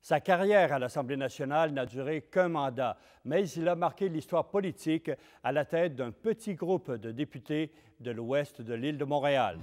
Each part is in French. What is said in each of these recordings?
Sa carrière à l'Assemblée nationale n'a duré qu'un mandat, mais il a marqué l'histoire politique à la tête d'un petit groupe de députés de l'ouest de l'île de Montréal.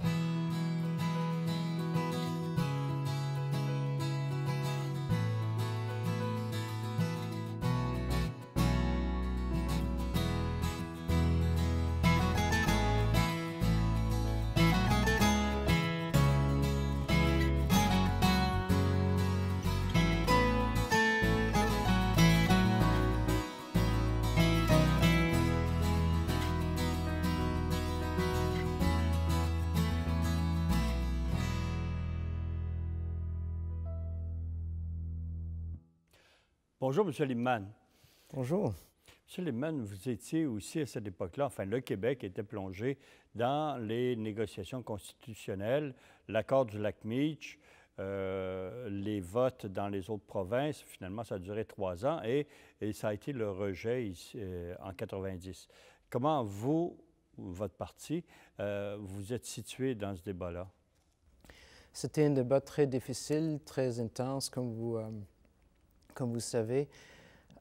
Bonjour, M. Libman. Bonjour. M. Libman, vous étiez aussi à cette époque-là, enfin, le Québec était plongé dans les négociations constitutionnelles, l'accord du Lac-Meech, les votes dans les autres provinces. Finalement, ça a duré 3 ans et ça a été le rejet ici, en 90. Comment vous, votre parti, vous êtes situé dans ce débat-là? C'était un débat très difficile, très intense, comme vous savez.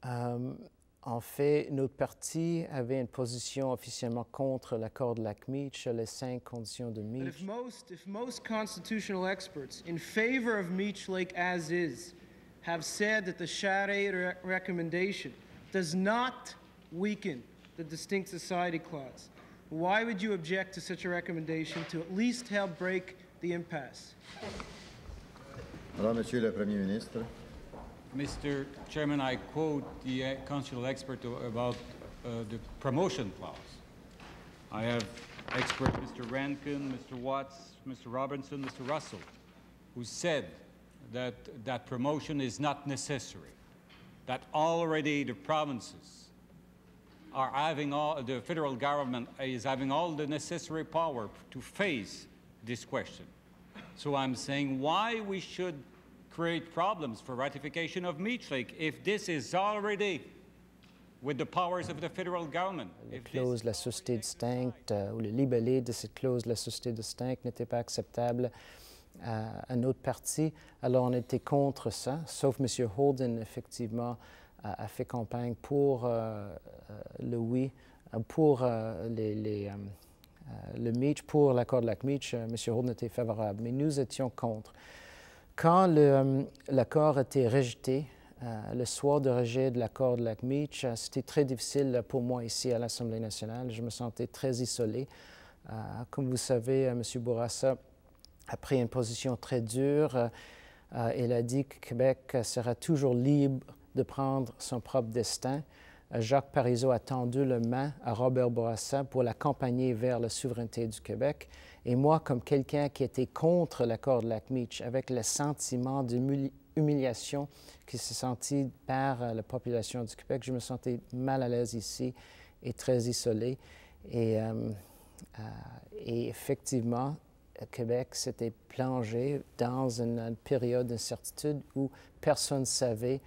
En fait, notre parti avait une position officiellement contre l'accord de Lac-Meech, les 5 conditions de Meech. If most constitutional experts in favor of Meech Lake as is have said that the Charest recommendation does not weaken the Distinct Society Clause, why would you object to such a recommendation to at least help break the impasse? Alors, Monsieur le Premier ministre. Mr. Chairman, I quote the constitutional expert about the promotion clause. I have experts Mr. Rankin, Mr. Watts, Mr. Robinson, Mr. Russell, who said that that promotion is not necessary, that already the provinces are having the federal government is having all the necessary power to face this question. So I'm saying why we should create problems for ratification of Meech Lake if this is already with the powers of the federal government. La clause de la société distincte ou le libellé de cette clause de la société distincte n'était pas acceptable à notre parti. Alors on était contre ça, sauf M. Holden, effectivement, a fait campagne pour le oui, pour le Meech, pour l'accord de Lac-Meech. M. Holden était favorable, mais nous étions contre. Quand l'accord a été rejeté, le soir de rejet de l'accord de Lac-Meech, c'était très difficile pour moi ici à l'Assemblée nationale. Je me sentais très isolé. Comme vous savez, M. Bourassa a pris une position très dure. Il a dit que Québec sera toujours libre de prendre son propre destin. Jacques Parizeau a tendu la main à Robert Bourassa pour l'accompagner vers la souveraineté du Québec. Et moi, comme quelqu'un qui était contre l'accord de Lac-Meech, avec le sentiment d'humiliation qui s'est senti par la population du Québec, je me sentais mal à l'aise ici et très isolé. Et effectivement, Québec s'était plongé dans une période d'incertitude où personne ne savait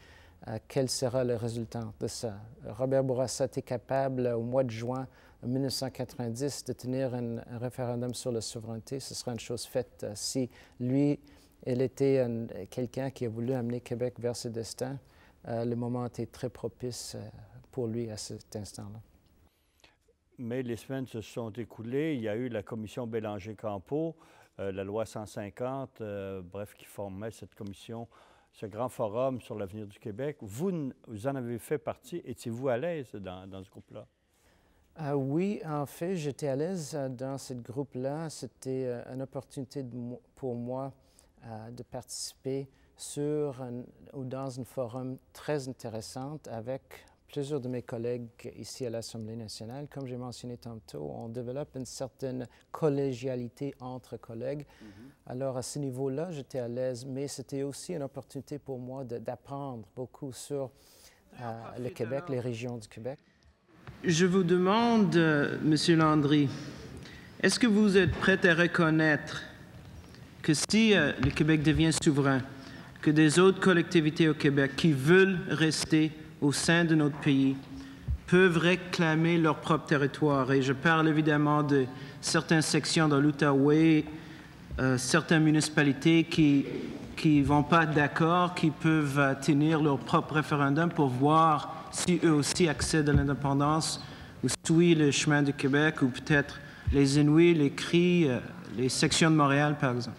quel sera le résultat de ça. Robert Bourassa était capable, au mois de juin 1990, de tenir un référendum sur la souveraineté. Ce serait une chose faite si lui, il était quelqu'un qui a voulu amener Québec vers ce destin. Le moment était très propice pour lui à cet instant-là. Mais les semaines se sont écoulées. Il y a eu la commission Bélanger-Campeau, la loi 150, bref, qui formait cette commission, ce grand forum sur l'avenir du Québec. Vous en avez fait partie. Étiez-vous à l'aise dans ce groupe-là? Oui, en fait, j'étais à l'aise dans ce groupe-là. C'était une opportunité pour moi de participer dans un forum très intéressant avec plusieurs de mes collègues ici à l'Assemblée nationale. Comme j'ai mentionné tantôt, on développe une certaine collégialité entre collègues. Alors, à ce niveau-là, j'étais à l'aise, mais c'était aussi une opportunité pour moi d'apprendre beaucoup sur le Québec, les régions du Québec. Je vous demande, M. Landry, est-ce que vous êtes prêt à reconnaître que si le Québec devient souverain, que des autres collectivités au Québec qui veulent rester au sein de notre pays peuvent réclamer leur propre territoire? Et je parle évidemment de certaines sections dans l'Outaouais, certaines municipalités qui qui ne vont pas être d'accord, qui peuvent tenir leur propre référendum pour voir si eux aussi accèdent à l'indépendance ou suivent le chemin du Québec, ou peut-être les Inuits, les Cris, les sections de Montréal, par exemple.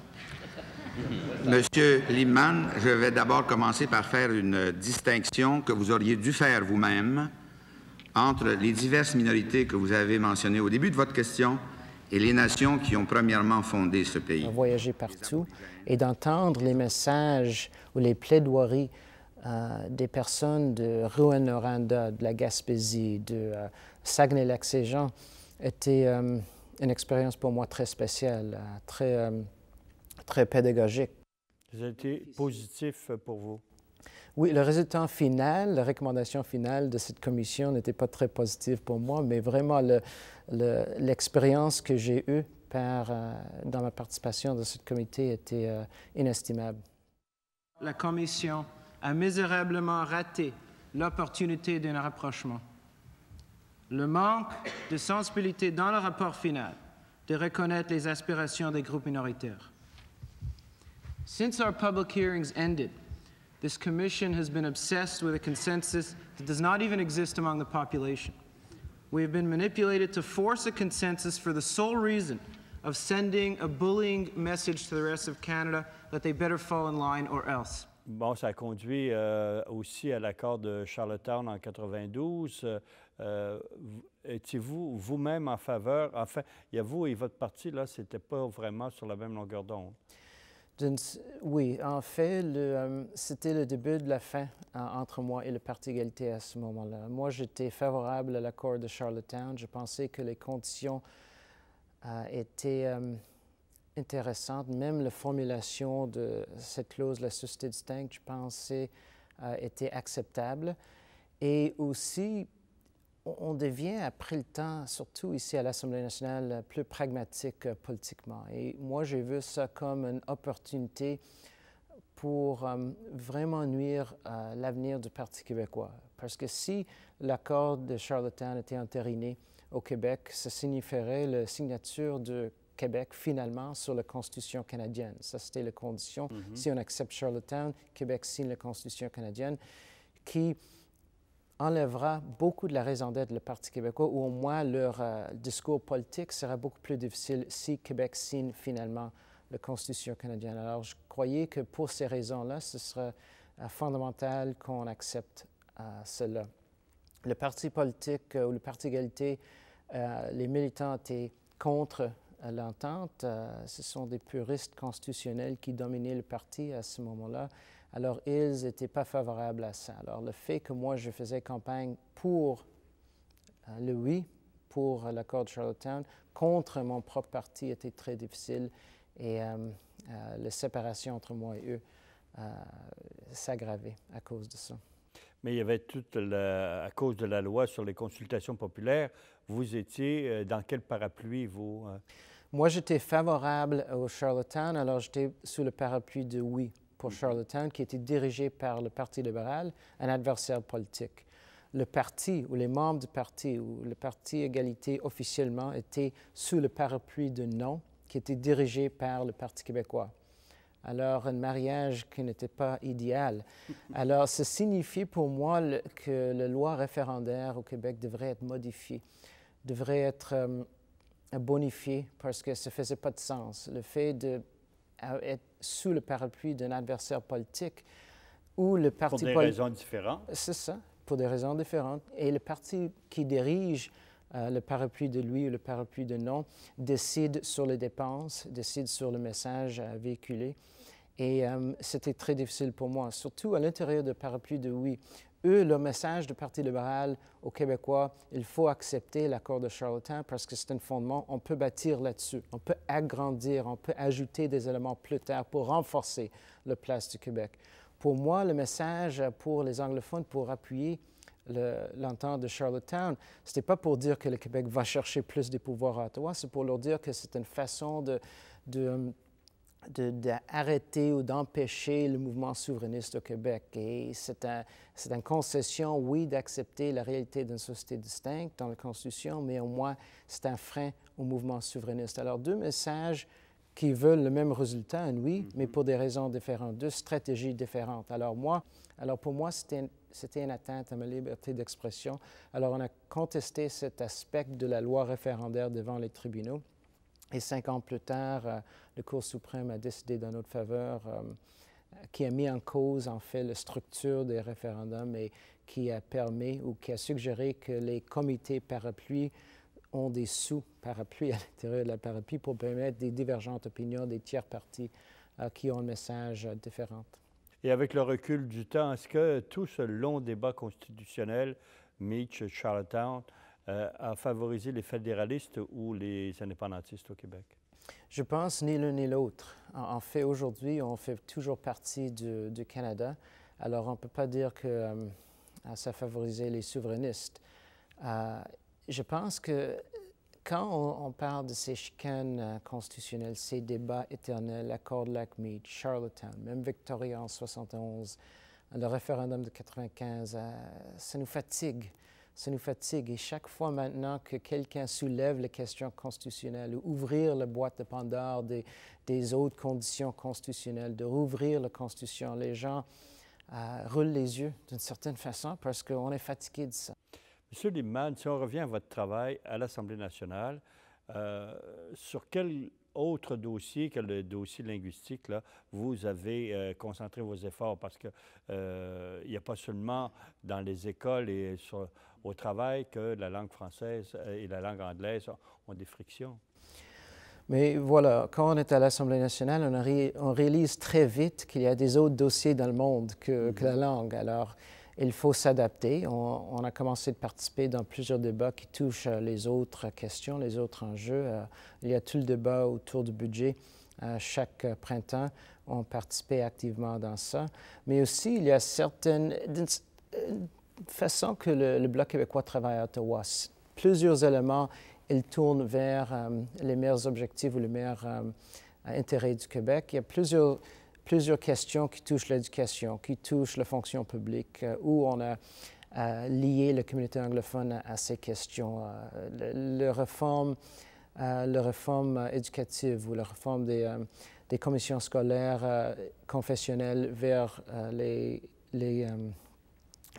Monsieur Liebman, je vais d'abord commencer par faire une distinction que vous auriez dû faire vous-même entre les diverses minorités que vous avez mentionnées au début de votre question et les nations qui ont premièrement fondé ce pays. Voyager partout et d'entendre les messages ou les plaidoiries des personnes de Rouyn-Noranda, de la Gaspésie, de Saguenay-Lac-Saint-Jean était une expérience pour moi très spéciale, très pédagogique. Ça a été positif pour vous? Oui, le résultat final, la recommandation finale de cette commission n'était pas très positive pour moi, mais vraiment l'expérience que j'ai eue dans ma participation dans ce comité était inestimable. La commission a misérablement raté l'opportunité d'un rapprochement. Le manque de sensibilité dans le rapport final de reconnaître les aspirations des groupes minoritaires. Since our public hearings ended, this commission has been obsessed with a consensus that does not even exist among the population. We have been manipulated to force a consensus for the sole reason of sending a bullying message to the rest of Canada that they better fall in line or else. Bon, ça a conduit aussi à l'accord de Charlottetown en 92. Étiez-vous vous-même en faveur? Enfin, il y a vous et votre parti, là, c'était pas vraiment sur la même longueur d'onde. Oui, en fait, c'était le début de la fin entre moi et le Parti égalité à ce moment-là. Moi, j'étais favorable à l'accord de Charlottetown. Je pensais que les conditions étaient intéressantes. Même la formulation de cette clause, la société distincte, je pensais était acceptable. Et aussi, on devient, après le temps, surtout ici à l'Assemblée nationale, plus pragmatique politiquement. Et moi, j'ai vu ça comme une opportunité pour vraiment nuire à l'avenir du Parti québécois. Parce que si l'accord de Charlottetown était entériné au Québec, ça signifierait la signature du Québec, finalement, sur la Constitution canadienne. Ça, c'était la condition. Si on accepte Charlottetown, Québec signe la Constitution canadienne, qui enlèvera beaucoup de la raison d'être du Parti québécois, ou au moins leur discours politique sera beaucoup plus difficile si Québec signe finalement la Constitution canadienne. Alors, je croyais que pour ces raisons-là, ce serait fondamental qu'on accepte cela. Le parti politique ou le Parti égalité, les militants étaient contre l'entente. Ce sont des puristes constitutionnels qui dominaient le parti à ce moment-là. Alors, ils n'étaient pas favorables à ça. Alors, le fait que moi, je faisais campagne pour le oui, pour l'accord de Charlottetown, contre mon propre parti était très difficile et la séparation entre moi et eux s'aggravait à cause de ça. Mais il y avait à cause de la loi sur les consultations populaires, vous étiez dans quel parapluie, vous? Moi, j'étais favorable au Charlottetown, alors j'étais sous le parapluie de oui pour Charlottetown, qui était dirigé par le Parti libéral, un adversaire politique. Le parti, ou les membres du parti, ou le Parti égalité officiellement, étaient sous le parapluie de non, qui était dirigé par le Parti québécois. Alors, un mariage qui n'était pas idéal. Alors, ça signifie pour moi que la loi référendaire au Québec devrait être modifiée, devrait être bonifiée, parce que ça ne faisait pas de sens. Le fait d'être sous le parapluie d'un adversaire politique ou le parti... Pour des raisons différentes. C'est ça, pour des raisons différentes. Et le parti qui dirige le parapluie de oui ou le parapluie de non décide sur les dépenses, décide sur le message à véhiculer. Et c'était très difficile pour moi, surtout à l'intérieur du parapluie de oui. Eux, le message du Parti libéral aux Québécois, il faut accepter l'accord de Charlottetown parce que c'est un fondement, on peut bâtir là-dessus, on peut agrandir, on peut ajouter des éléments plus tard pour renforcer la place du Québec. Pour moi, le message pour les anglophones, pour appuyer l'entente de Charlottetown, ce n'était pas pour dire que le Québec va chercher plus de pouvoirs à Ottawa, c'est pour leur dire que c'est une façon d'arrêter ou d'empêcher le mouvement souverainiste au Québec. Et c'est une concession, oui, d'accepter la réalité d'une société distincte dans la Constitution, mais au moins, c'est un frein au mouvement souverainiste. Alors, deux messages qui veulent le même résultat, oui, mais pour des raisons différentes, deux stratégies différentes. Alors pour moi, c'était une atteinte à ma liberté d'expression. Alors on a contesté cet aspect de la loi référendaire devant les tribunaux. Et 5 ans plus tard, la Cour suprême a décidé dans notre faveur, qui a mis en cause, en fait, la structure des référendums et qui a permis ou qui a suggéré que les comités parapluies ont des sous-parapluies à l'intérieur de la parapluie pour permettre des divergentes opinions des tiers partis qui ont un message différent. Et avec le recul du temps, est-ce que tout ce long débat constitutionnel, Meach, Charlottetown, a favorisé les fédéralistes ou les indépendantistes au Québec? Je pense ni l'un ni l'autre. En fait, aujourd'hui, on fait toujours partie du Canada. Alors, on ne peut pas dire que ça favorisait les souverainistes. Je pense que quand on parle de ces chicanes constitutionnelles, ces débats éternels, l'accord de Lac-Meach, Charlottetown, même Victoria en 71, le référendum de 95, ça nous fatigue. Ça nous fatigue. Et chaque fois maintenant que quelqu'un soulève les questions constitutionnelles ou ouvrir la boîte de Pandore des autres conditions constitutionnelles, de rouvrir la Constitution, les gens roulent les yeux d'une certaine façon parce qu'on est fatigué de ça. Monsieur Lieberman, si on revient à votre travail à l'Assemblée nationale, sur quel autre dossier que le dossier linguistique, là, vous avez concentré vos efforts? Parce qu'il n'y a pas seulement dans les écoles et au travail que la langue française et la langue anglaise ont des frictions. Mais voilà, quand on est à l'Assemblée nationale, on réalise très vite qu'il y a des autres dossiers dans le monde que la langue. Alors, il faut s'adapter. On a commencé de participer dans plusieurs débats qui touchent les autres questions, les autres enjeux. Il y a tout le débat autour du budget. Chaque printemps, on participait activement dans ça. Mais aussi, il y a certaines façons que le Bloc québécois travaille à Ottawa. Plusieurs éléments, ils tournent vers les meilleurs objectifs ou les meilleurs intérêts du Québec. Il y a plusieurs questions qui touchent l'éducation, qui touchent la fonction publique, où on a lié la communauté anglophone à ces questions. La réforme éducative ou la réforme des commissions scolaires confessionnelles vers les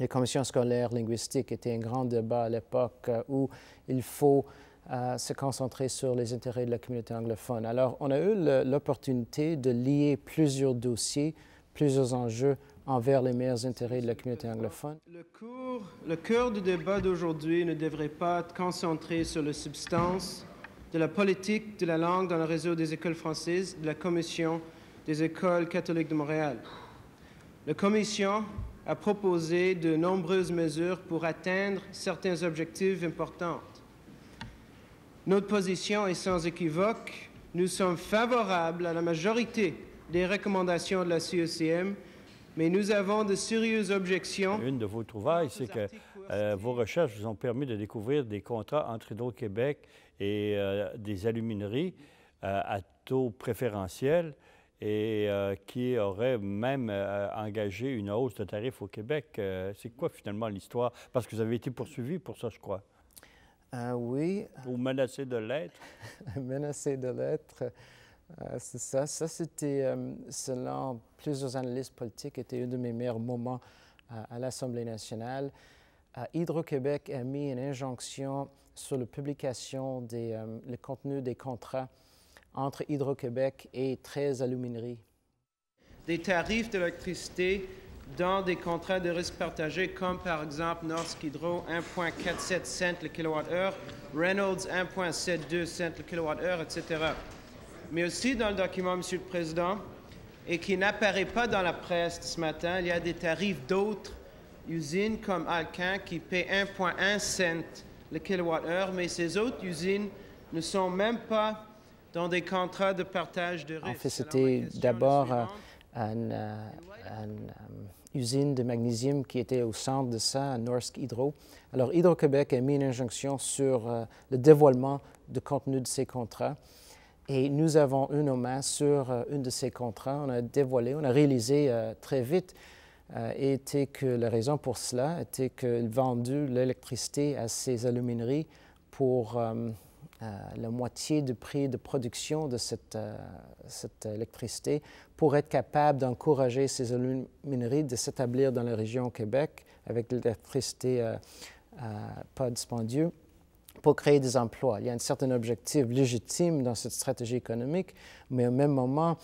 commissions scolaires linguistiques était un grand débat à l'époque où il faut se concentrer sur les intérêts de la communauté anglophone. Alors, on a eu l'opportunité de lier plusieurs dossiers, plusieurs enjeux envers les meilleurs intérêts de la communauté anglophone. Le cœur du débat d'aujourd'hui ne devrait pas être concentré sur la substance de la politique de la langue dans le réseau des écoles françaises de la Commission des écoles catholiques de Montréal. La Commission a proposé de nombreuses mesures pour atteindre certains objectifs importants. Notre position est sans équivoque. Nous sommes favorables à la majorité des recommandations de la CECM, mais nous avons de sérieuses objections. Une de vos trouvailles, c'est que vos recherches vous ont permis de découvrir des contrats entre Hydro-Québec et des alumineries à taux préférentiel et qui auraient même engagé une hausse de tarifs au Québec. C'est quoi finalement l'histoire? Parce que vous avez été poursuivi pour ça, je crois. Oui. Ou menacé de l'être? Menacé de l'être, c'est ça. Ça, c'était, selon plusieurs analystes politiques, était un de mes meilleurs moments à l'Assemblée nationale. Hydro-Québec a mis une injonction sur la publication le contenu des contrats entre Hydro-Québec et 13 alumineries. Des tarifs d'électricité dans des contrats de risque partagé, comme par exemple Norsk Hydro, 1,47 cents le kWh, Reynolds, 1,72 cents le kWh, etc. Mais aussi dans le document, Monsieur le Président, et qui n'apparaît pas dans la presse ce matin, il y a des tarifs d'autres usines comme Alcan qui paient 1,1 cent le kWh, mais ces autres usines ne sont même pas dans des contrats de partage de risque. En fait, c'était d'abord une usine de magnésium qui était au centre de ça, à Norsk Hydro. Alors, Hydro-Québec a mis une injonction sur le dévoilement du contenu de ces contrats. Et nous avons eu nos mains sur un de ces contrats. On a dévoilé, on a réalisé très vite, était que la raison pour cela était qu'ils vendaient l'électricité à ces alumineries pour la moitié du prix de production de cette électricité pour être capable d'encourager ces alumineries de s'établir dans la région au Québec avec l'électricité pas dispendieuse pour créer des emplois. Il y a un certain objectif légitime dans cette stratégie économique, mais au même moment,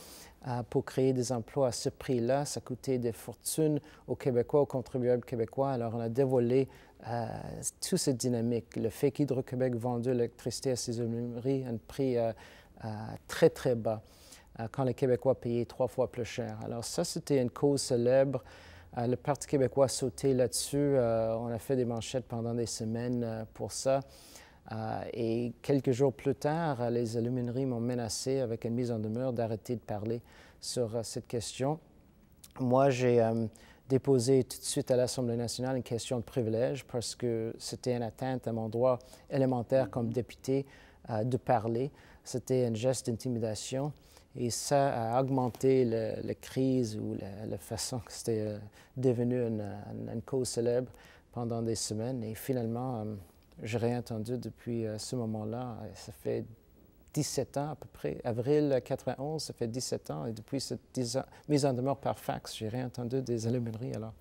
pour créer des emplois à ce prix-là, ça coûtait des fortunes aux Québécois, aux contribuables québécois. Alors, on a dévoilé toute cette dynamique. Le fait qu'Hydro-Québec vendait l'électricité à ses alumineries à un prix très, très bas, quand les Québécois payaient 3 fois plus cher. Alors, ça, c'était une cause célèbre. Le Parti québécois a sauté là-dessus. On a fait des manchettes pendant des semaines pour ça. Et quelques jours plus tard, les alumineries m'ont menacé avec une mise en demeure d'arrêter de parler sur cette question. Moi, j'ai déposé tout de suite à l'Assemblée nationale une question de privilège parce que c'était une atteinte à mon droit élémentaire comme député de parler. C'était un geste d'intimidation et ça a augmenté la crise ou la façon que c'était devenu une cause célèbre pendant des semaines. Et finalement, j'ai rien entendu depuis ce moment-là. Ça fait 17 ans à peu près. Avril 91, ça fait 17 ans. Et depuis cette mise en demeure par fax, j'ai rien entendu des alumineries. Alors,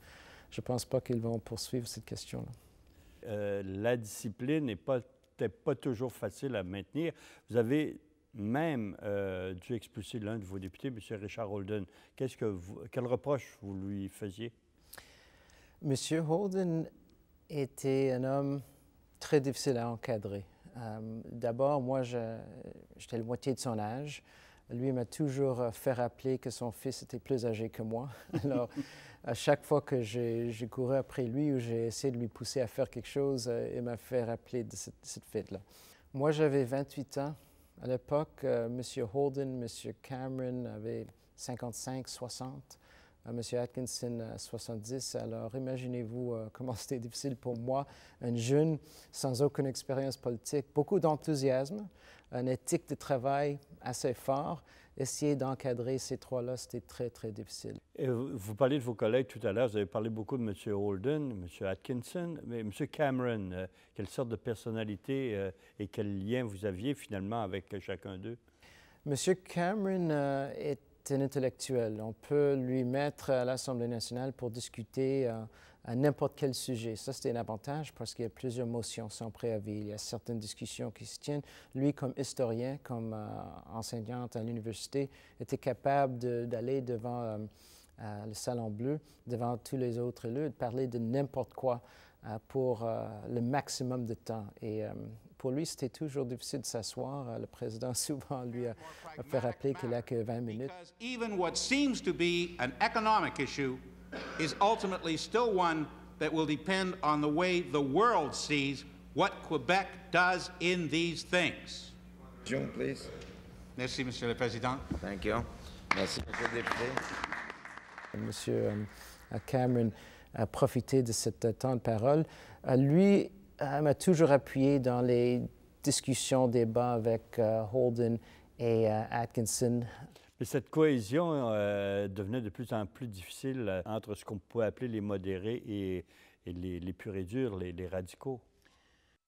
je ne pense pas qu'ils vont poursuivre cette question-là. La discipline n'est peut-être pas toujours facile à maintenir. Vous avez même dû expulser l'un de vos députés, M. Richard Holden. Quel reproche vous lui faisiez? M. Holden était un homme très difficile à encadrer. D'abord, moi, j'étais la moitié de son âge. Lui m'a toujours fait rappeler que son fils était plus âgé que moi. Alors, à chaque fois que j'ai couru après lui ou j'ai essayé de lui pousser à faire quelque chose, il m'a fait rappeler de cette fête-là. Moi, j'avais 28 ans. À l'époque, M. Holden, M. Cameron avaient 55, 60. M. Atkinson, 70. Alors, imaginez-vous comment c'était difficile pour moi, un jeune sans aucune expérience politique, beaucoup d'enthousiasme, une éthique de travail assez fort. Essayer d'encadrer ces trois-là, c'était très, très difficile. Et vous parlez de vos collègues tout à l'heure. Vous avez parlé beaucoup de M. Holden, M. Atkinson, mais M. Cameron, quelle sorte de personnalité et quel lien vous aviez finalement avec chacun d'eux? M. Cameron est un intellectuel. On peut lui mettre à l'Assemblée nationale pour discuter à n'importe quel sujet. Ça, c'était un avantage parce qu'il y a plusieurs motions sans préavis. Il y a certaines discussions qui se tiennent. Lui, comme historien, comme enseignante à l'université, était capable d'aller devant le Salon Bleu, devant tous les autres élus, de parler de n'importe quoi pour le maximum de temps. Et pour lui, c'était toujours difficile de s'asseoir. Le président souvent lui a fait rappeler qu'il n'a que 20 minutes. Even what seems to be an economic issue is ultimately still one that will depend on the way the world sees what Quebec does in these things. June, please. Merci, Monsieur le Président. Thank you. Merci, Monsieur le député. Monsieur Cameron a profité de cette temps de parole. Lui m'a toujours appuyé dans les discussions, débats avec Holden et Atkinson. Mais cette cohésion devenait de plus en plus difficile entre ce qu'on pouvait appeler les modérés et les purs et durs, les radicaux.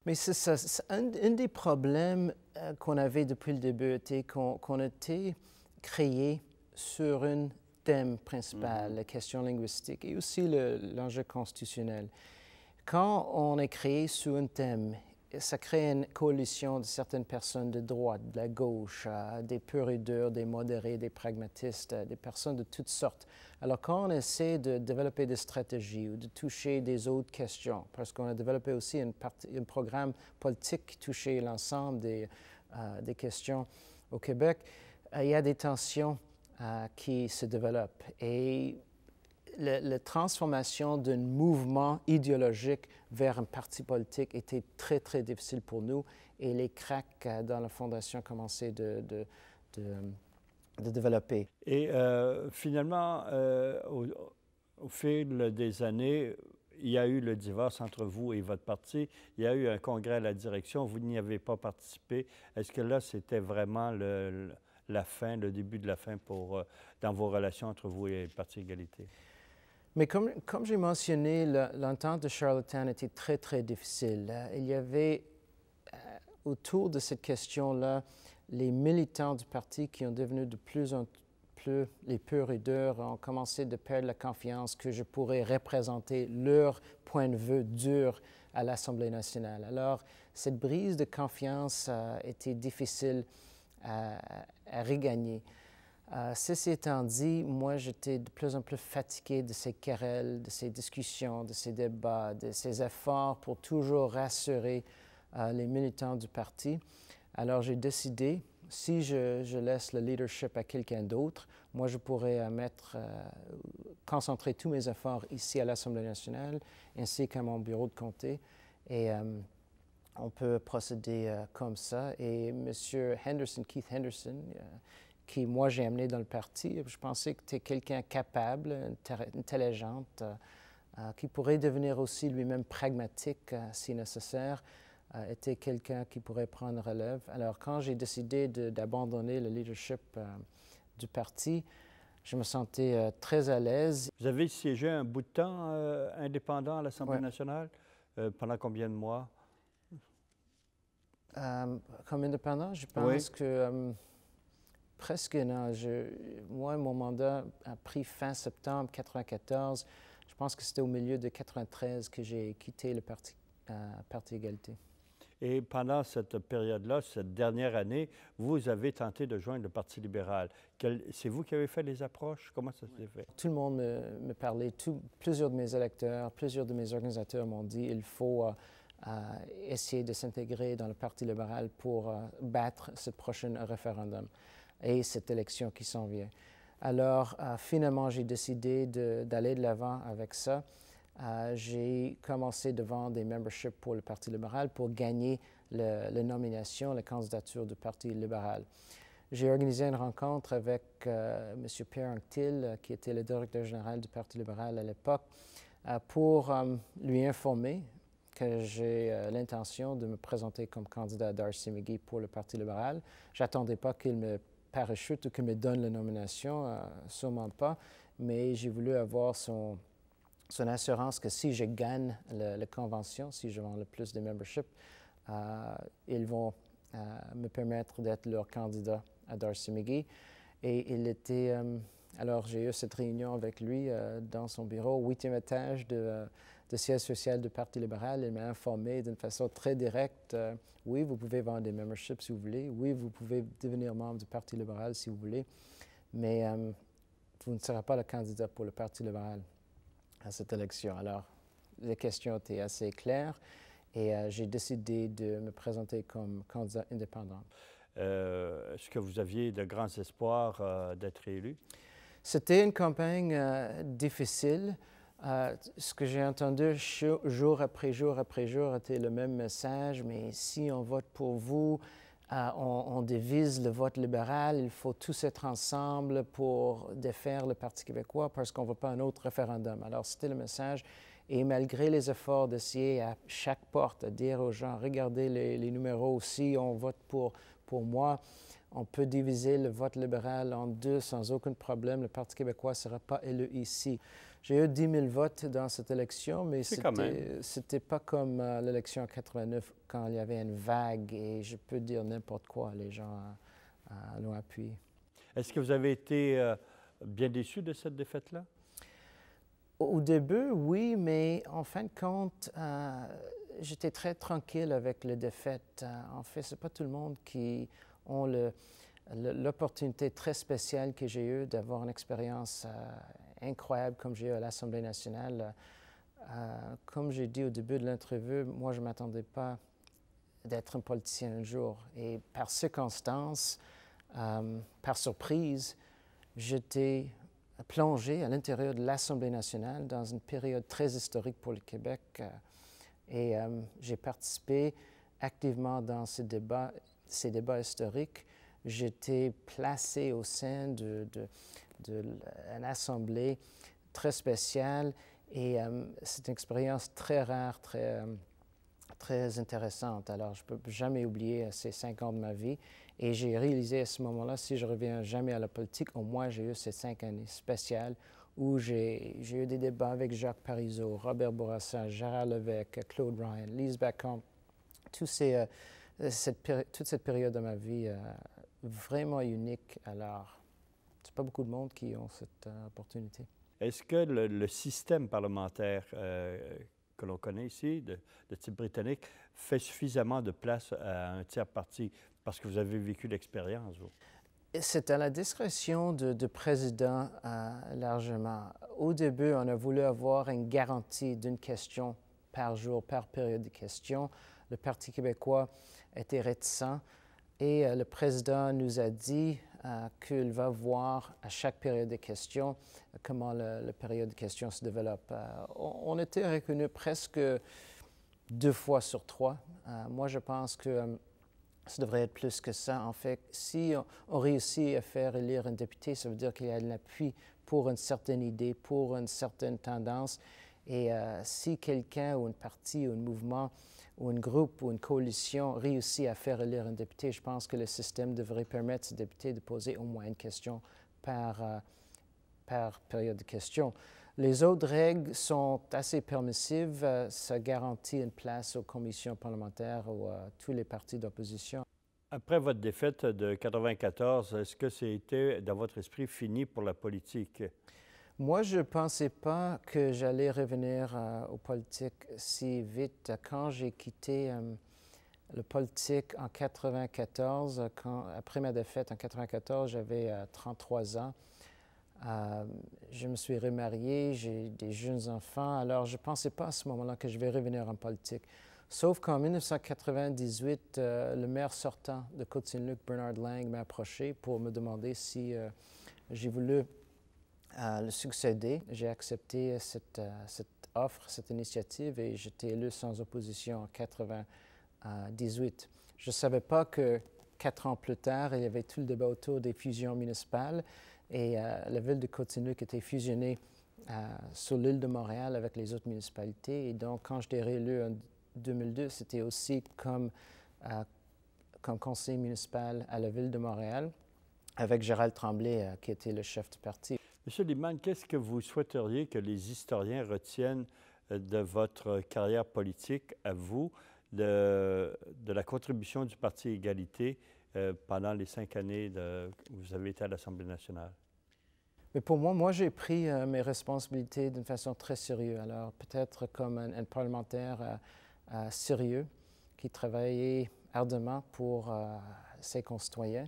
Mais c'est ça. Un des problèmes qu'on avait depuis le début était qu'on était créé sur un thème principal, la question linguistique et aussi l'enjeu constitutionnel. Quand on est créé sur un thème, ça crée une coalition de certaines personnes de droite, de la gauche, des purs et durs, des modérés, des pragmatistes, des personnes de toutes sortes. Alors, quand on essaie de développer des stratégies ou de toucher des autres questions, parce qu'on a développé aussi un programme politique qui touchait l'ensemble des questions au Québec, il y a des tensions qui se développent. Et la transformation d'un mouvement idéologique vers un parti politique était très, très difficile pour nous et les cracks dans la Fondation commençaient de développer. Et finalement, au fil des années, il y a eu le divorce entre vous et votre parti. Il y a eu un congrès à la direction. Vous n'y avez pas participé. Est-ce que là, c'était vraiment la fin, le début de la fin dans vos relations entre vous et le Parti égalité? Mais comme j'ai mentionné, l'entente de Charlottetown était très, très difficile. Il y avait autour de cette question-là, les militants du parti qui ont devenu de plus en plus les purs et durs ont commencé de perdre la confiance que je pourrais représenter leur point de vue dur à l'Assemblée nationale. Alors, cette brise de confiance a été difficile à regagner. Ceci étant dit, moi, j'étais de plus en plus fatigué de ces querelles, de ces discussions, de ces débats, de ces efforts pour toujours rassurer les militants du parti. Alors, j'ai décidé, si je laisse le leadership à quelqu'un d'autre, moi, je pourrais concentrer tous mes efforts ici à l'Assemblée nationale, ainsi qu'à mon bureau de comté. Et on peut procéder comme ça. Et M. Henderson, Keith Henderson, qui, moi, j'ai amené dans le parti, je pensais que tu es quelqu'un capable, intelligent, qui pourrait devenir aussi lui-même pragmatique si nécessaire, était quelqu'un qui pourrait prendre relève. Alors, quand j'ai décidé d'abandonner le leadership du parti, je me sentais très à l'aise. Vous avez siégé un bout de temps indépendant à l'Assemblée nationale? Pendant combien de mois? Comme indépendant, je pense que presque un an. Moi, mon mandat a pris fin septembre 1994. Je pense que c'était au milieu de 1993 que j'ai quitté le Parti Égalité. Et pendant cette période-là, cette dernière année, vous avez tenté de joindre le Parti libéral. C'est vous qui avez fait les approches? Comment ça s'est fait? Tout le monde me parlait, plusieurs de mes électeurs, plusieurs de mes organisateurs m'ont dit il faut essayer de s'intégrer dans le Parti libéral pour battre ce prochain référendum et cette élection qui s'en vient. Alors, finalement, j'ai décidé d'aller de l'avant avec ça. J'ai commencé devant des memberships pour le Parti libéral pour gagner la nomination, la candidature du Parti libéral. J'ai organisé une rencontre avec M. Pierre Anctil, qui était le directeur général du Parti libéral à l'époque, pour lui informer que j'ai l'intention de me présenter comme candidat à Darcy McGee pour le Parti libéral. Je n'attendais pas qu'il me parachute ou qu'il me donne la nomination, sûrement pas, mais j'ai voulu avoir son assurance que si je gagne la convention, si je vends le plus de membership, ils vont me permettre d'être leur candidat à Darcy McGee. Et il était... alors, j'ai eu cette réunion avec lui dans son bureau, au 8e étage de siège social du Parti libéral. Il m'a informé d'une façon très directe, oui, vous pouvez vendre des memberships si vous voulez, oui, vous pouvez devenir membre du Parti libéral si vous voulez, mais vous ne serez pas le candidat pour le Parti libéral à cette élection. Alors, les questions étaient assez claires et j'ai décidé de me présenter comme candidat indépendant. Est-ce que vous aviez de grands espoirs d'être élu? C'était une campagne difficile. Ce que j'ai entendu jour après jour après jour était le même message, mais si on vote pour vous, on divise le vote libéral, il faut tous être ensemble pour défaire le Parti québécois parce qu'on ne veut pas un autre référendum. Alors, c'était le message. Et malgré les efforts d'essayer à chaque porte de dire aux gens, regardez les numéros, si on vote pour moi, on peut diviser le vote libéral en deux sans aucun problème. Le Parti québécois ne sera pas élu ici. J'ai eu 10 000 votes dans cette élection, mais c'était pas comme l'élection en 89 quand il y avait une vague et je peux dire n'importe quoi, les gens l'ont appuyé. Est-ce que vous avez été bien déçu de cette défaite-là? Au début, oui, mais en fin de compte, j'étais très tranquille avec la défaite. En fait, ce n'est pas tout le monde qui ont l'opportunité très spéciale que j'ai eue d'avoir une expérience incroyable comme j'ai eu à l'Assemblée nationale. Comme j'ai dit au début de l'entrevue, moi, je ne m'attendais pas d'être un politicien un jour. Et par circonstance, par surprise, j'étais plongé à l'intérieur de l'Assemblée nationale dans une période très historique pour le Québec. Et j'ai participé activement dans ces débats historiques. J'étais placé au sein d'une assemblée très spéciale et c'est une expérience très rare, très intéressante. Alors, je ne peux jamais oublier ces 5 ans de ma vie. Et j'ai réalisé à ce moment-là, si je reviens jamais à la politique, au moins j'ai eu ces 5 années spéciales où j'ai eu des débats avec Jacques Parizeau, Robert Bourassa, Gérard Lévesque, Claude Ryan, Lise Bacon, tous ces toute cette période de ma vie vraiment unique. Alors, c'est pas beaucoup de monde qui ont cette opportunité. Est-ce que le système parlementaire que l'on connaît ici, de type britannique, fait suffisamment de place à un tiers parti parce que vous avez vécu l'expérience, vous? C'est à la discrétion du président largement. Au début, on a voulu avoir une garantie d'une question par jour, par période de questions. Le Parti québécois était réticent et le président nous a dit qu'il va voir à chaque période de questions comment la période de questions se développe. On était reconnus presque 2 fois sur 3. Moi, je pense que ça devrait être plus que ça. En fait, si on réussit à faire élire un député, ça veut dire qu'il y a de l'appui pour une certaine idée, pour une certaine tendance. Et si quelqu'un ou un parti ou un mouvement ou un groupe ou une coalition réussit à faire élire un député, je pense que le système devrait permettre à ce député de poser au moins une question par période de questions. Les autres règles sont assez permissives. Ça garantit une place aux commissions parlementaires ou à tous les partis d'opposition. Après votre défaite de 1994, est-ce que c'était, dans votre esprit, fini pour la politique? Moi, je ne pensais pas que j'allais revenir aux politiques si vite. Quand j'ai quitté le politique en 1994, après ma défaite en 1994, j'avais 33 ans. Je me suis remarié, j'ai des jeunes enfants, alors je ne pensais pas à ce moment-là que je vais revenir en politique. Sauf qu'en 1998, le maire sortant de Côte-Saint-Luc, Bernard Lang, m'a approché pour me demander si j'ai voulu le succéder. J'ai accepté cette offre, cette initiative, et j'étais élu sans opposition en 1998. Je ne savais pas que 4 ans plus tard, il y avait tout le débat autour des fusions municipales, et la ville de Côte-Saint-Luc était fusionnée sur l'île de Montréal avec les autres municipalités. Et donc, quand j'étais réélu en 2002, c'était aussi comme conseiller municipal à la ville de Montréal, avec Gérald Tremblay, qui était le chef du parti. Monsieur Liebman, qu'est-ce que vous souhaiteriez que les historiens retiennent de votre carrière politique à vous, de la contribution du Parti Égalité pendant les 5 années où vous avez été à l'Assemblée nationale? Mais pour moi, j'ai pris mes responsabilités d'une façon très sérieuse. Alors, peut-être comme un parlementaire sérieux qui travaillait ardemment pour ses concitoyens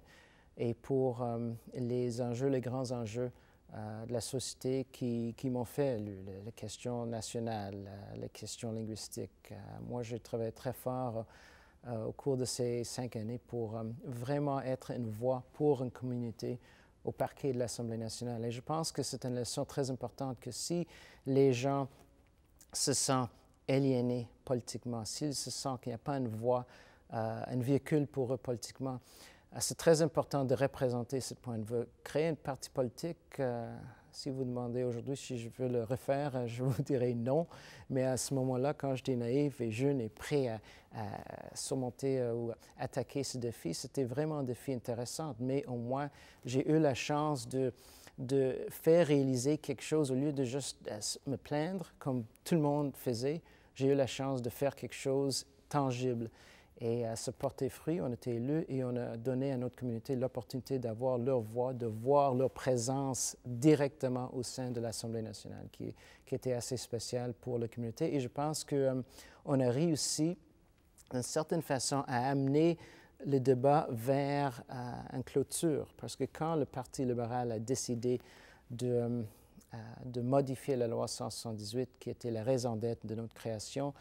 et pour les enjeux, les grands enjeux de la société qui m'ont fait élu, les questions nationales, les questions linguistiques. Moi, j'ai travaillé très fort au cours de ces 5 années pour vraiment être une voix pour une communauté au parquet de l'Assemblée nationale. Et je pense que c'est une leçon très importante que si les gens se sentent aliénés politiquement, s'ils se sentent qu'il n'y a pas une voix, un véhicule pour eux politiquement, c'est très important de représenter ce point de vue. Créer un parti politique, si vous demandez aujourd'hui si je veux le refaire, je vous dirais non. Mais à ce moment-là, quand j'étais naïf et jeune et prêt à surmonter ou attaquer ce défi, c'était vraiment un défi intéressant. Mais au moins, j'ai eu la chance de faire réaliser quelque chose au lieu de juste me plaindre comme tout le monde faisait. J'ai eu la chance de faire quelque chose tangible. Et ça portait fruit, on était élus et on a donné à notre communauté l'opportunité d'avoir leur voix, de voir leur présence directement au sein de l'Assemblée nationale, qui était assez spéciale pour la communauté. Et je pense qu'on a réussi, d'une certaine façon, à amener le débat vers une clôture. Parce que quand le Parti libéral a décidé de modifier la loi 178, qui était la raison d'être de notre création,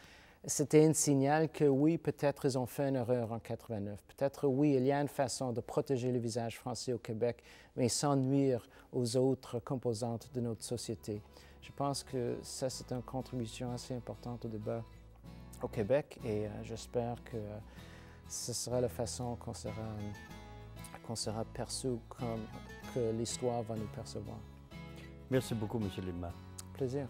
c'était un signal que oui, peut-être ils ont fait une erreur en 89. Peut-être oui, il y a une façon de protéger le visage français au Québec, mais sans nuire aux autres composantes de notre société. Je pense que ça, c'est une contribution assez importante au débat au Québec et j'espère que ce sera la façon qu'on sera perçu comme que l'histoire va nous percevoir. Merci beaucoup, M. Liebman. Plaisir.